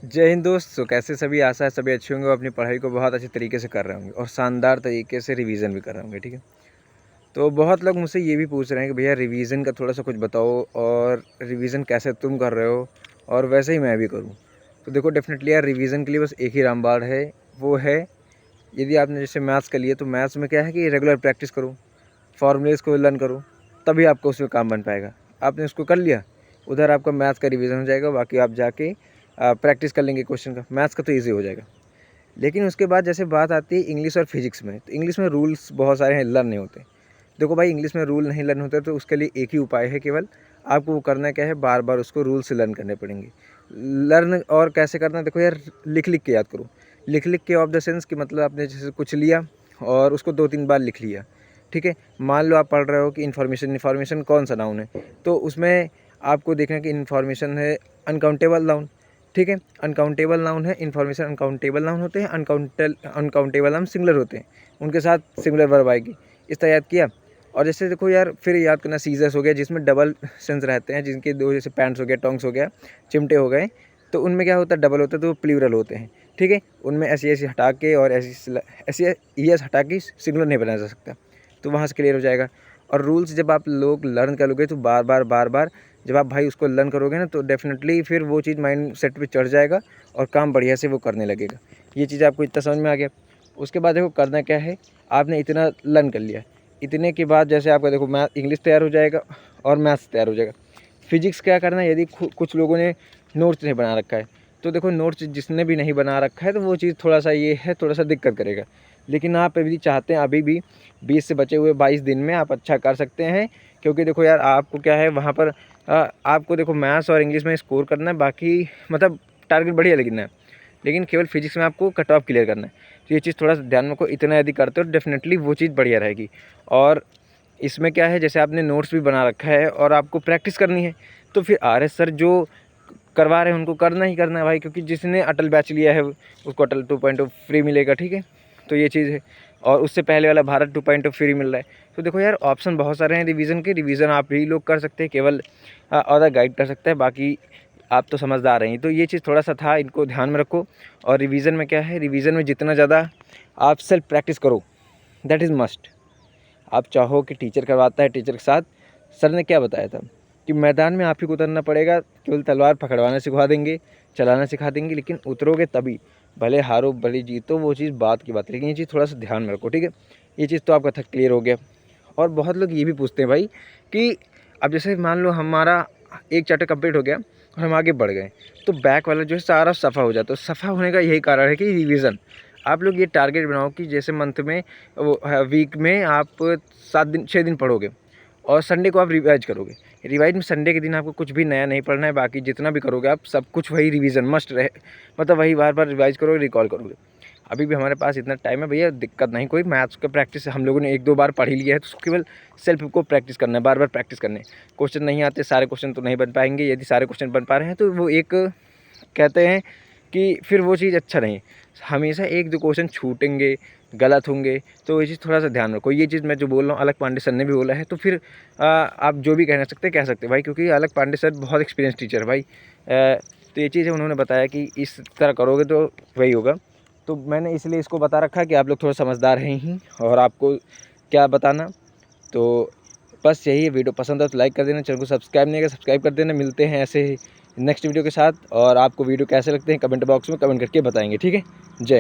जय हिंद दोस्तों, कैसे सभी। आशा है सभी अच्छे होंगे और अपनी पढ़ाई को बहुत अच्छे तरीके से कर रहे होंगे और शानदार तरीके से रिवीजन भी कर रहे होंगे। ठीक है, तो बहुत लोग मुझसे ये भी पूछ रहे हैं कि भैया रिवीजन का थोड़ा सा कुछ बताओ और रिवीजन कैसे तुम कर रहे हो और वैसे ही मैं भी करूँ। तो देखो, डेफिनेटली यार रिवीजन के लिए बस एक ही रामबाण है, वो है यदि आपने जैसे मैथ्स कर लिया तो मैथ्स में क्या है कि रेगुलर प्रैक्टिस करो, फॉर्मूलेस को लर्न करो, तभी आपको उसमें काम बन पाएगा। आपने उसको कर लिया, उधर आपका मैथ्स का रिवीजन हो जाएगा, बाकी आप जाके प्रैक्टिस कर लेंगे क्वेश्चन का, मैथ्स का तो ईजी हो जाएगा। लेकिन उसके बाद जैसे बात आती है इंग्लिश और फिजिक्स में, तो इंग्लिश में रूल्स बहुत सारे हैं, लर्न नहीं होते। देखो भाई, इंग्लिश में रूल नहीं लर्न होते तो उसके लिए एक ही उपाय है केवल, आपको वो करना क्या है, बार बार उसको रूल से लर्न करने पड़ेंगे। लर्न और कैसे करना, देखो यार, लिख लिख के याद करो। लिख लिख के ऑफ द सेंस कि मतलब आपने जैसे कुछ लिया और उसको 2-3 बार लिख लिया। ठीक है, मान लो आप पढ़ रहे हो कि इन्फॉर्मेशन कौन सा नाउन है, तो उसमें आपको देखना कि इन्फॉर्मेशन है अनकाउंटेबल नाउन। ठीक है, अनकाउंटेबल नाउन है, इन्फॉर्मेशन अनकाउंटेबल नाउन होते हैं, अनकाउंटेबल नाउन सिंगुलर होते हैं, उनके साथ सिंगुलर वर्ब आएगी। इस तरह याद किया। और जैसे देखो यार, फिर याद करना सीजर्स हो गया, जिसमें डबल सेंस रहते हैं, जिनके दो, जैसे पैंट्स हो गया, टोंग्स हो गया, चिमटे हो गए, तो उनमें क्या होता है, डबल होता है, तो वो प्लूरल होते हैं। ठीक है, उनमें ऐसी हटा के और ऐसी ईएस हटा के सिंगुलर नहीं बनाया जा सकता, तो वहाँ से क्लियर हो जाएगा। और रूल्स जब आप लोग लर्न करोगे तो बार बार जब आप भाई उसको लर्न करोगे ना, तो डेफिनेटली फिर वो चीज़ माइंड सेट पे चढ़ जाएगा और काम बढ़िया से वो करने लगेगा। ये चीज़ आपको इतना समझ में आ गया। उसके बाद देखो करना क्या है, आपने इतना लर्न कर लिया, इतने के बाद जैसे आपका देखो मैथ इंग्लिश तैयार हो जाएगा और मैथ्स तैयार हो जाएगा। फिजिक्स क्या करना है, यदि कुछ लोगों ने नोट्स नहीं बना रखा है, तो देखो नोट्स जिसने भी नहीं बना रखा है तो वो चीज़ थोड़ा सा ये है, थोड़ा सा दिक्कत करेगा। लेकिन आप यदि चाहते हैं अभी भी 20 से बचे हुए 22 दिन में आप अच्छा कर सकते हैं, क्योंकि देखो यार, आपको क्या है वहाँ पर आपको देखो मैथ्स और इंग्लिश में स्कोर करना है, बाकी मतलब टारगेट बढ़िया लिखना है, लेकिन केवल फिजिक्स में आपको कट ऑफ क्लियर करना है। तो ये चीज़ थोड़ा सा ध्यान में रखो, इतना यदि करते हो डेफिनेटली वो चीज़ बढ़िया रहेगी। और इसमें क्या है, जैसे आपने नोट्स भी बना रखा है और आपको प्रैक्टिस करनी है, तो फिर आर.एस. सर जो करवा रहे हैं उनको करना ही करना है भाई, क्योंकि जिसने अटल बैच लिया है उसको अटल 2.0 फ्री मिलेगा। ठीक है, तो ये चीज़ है। और उससे पहले वाला भारत 2.0 फ्री मिल रहा है। तो देखो यार, ऑप्शन बहुत सारे हैं रिवीजन के, रिवीजन आप ही लोग कर सकते हैं, केवल अदर गाइड कर सकते हैं, बाकी आप तो समझदार हैं। तो ये चीज़ थोड़ा सा था, इनको ध्यान में रखो। और रिवीजन में क्या है, रिवीजन में जितना ज़्यादा आप सेल्फ प्रैक्टिस करो, दैट इज़ मस्ट। आप चाहो कि टीचर करवाता है, टीचर के साथ सर ने क्या बताया था कि मैदान में आप ही को उतरना पड़ेगा, केवल तलवार पकड़वाना सिखा देंगे, चलाना सिखा देंगे, लेकिन उतरोगे तभी, भले हारो भले जीतो, वो चीज़ बात की बात है। लेकिन ये चीज़ थोड़ा सा ध्यान में रखो। ठीक है, ये चीज़ तो आपका था क्लियर हो गया। और बहुत लोग ये भी पूछते हैं भाई कि अब जैसे मान लो हमारा एक चैप्टर कंप्लीट हो गया और हम आगे बढ़ गए, तो बैक वाला जो है सारा सफ़ा हो जाता है। तो सफ़ा होने का यही कारण है कि रिवीजन। आप लोग ये टारगेट बनाओ कि जैसे मंथ में वो वीक में आप 7 दिन 6 दिन पढ़ोगे और संडे को आप रिवाइज करोगे। रिवाइज में संडे के दिन आपको कुछ भी नया नहीं पढ़ना है, बाकी जितना भी करोगे आप सब कुछ वही रिवीजन मस्ट रहे, मतलब वही बार बार रिवाइज करोगे, रिकॉल करोगे। अभी भी हमारे पास इतना टाइम है भैया, दिक्कत नहीं कोई। मैथ्स का प्रैक्टिस हम लोगों ने 1-2 बार पढ़ ही लिया है, तो उसको केवल सेल्फ को प्रैक्टिस करना है, बार बार प्रैक्टिस करने। क्वेश्चन नहीं आते, सारे क्वेश्चन तो नहीं बन पाएंगे, यदि सारे क्वेश्चन बन पा रहे हैं तो वो एक कहते हैं कि फिर वो चीज़ अच्छा नहीं। हमेशा 1-2 क्वेश्चन छूटेंगे, गलत होंगे, तो ये चीज़ थोड़ा सा ध्यान रखो। ये चीज़ मैं जो बोल रहा हूँ अलख पांडे सर ने भी बोला है, तो फिर आप जो भी कहना सकते कह सकते भाई, क्योंकि अलख पांडे सर बहुत एक्सपीरियंस टीचर है भाई। तो ये चीज़ है, उन्होंने बताया कि इस तरह करोगे तो वही होगा। तो मैंने इसलिए इसको बता रखा कि आप लोग थोड़ा समझदार हैं ही, और आपको क्या बताना। तो बस यही है, वीडियो पसंद है तो लाइक कर देना, चैनल को सब्सक्राइब नहीं किया सब्सक्राइब कर देना। मिलते हैं ऐसे ही नेक्स्ट वीडियो के साथ, और आपको वीडियो कैसे लगते हैं कमेंट बॉक्स में कमेंट करके बताएंगे। ठीक है, जय।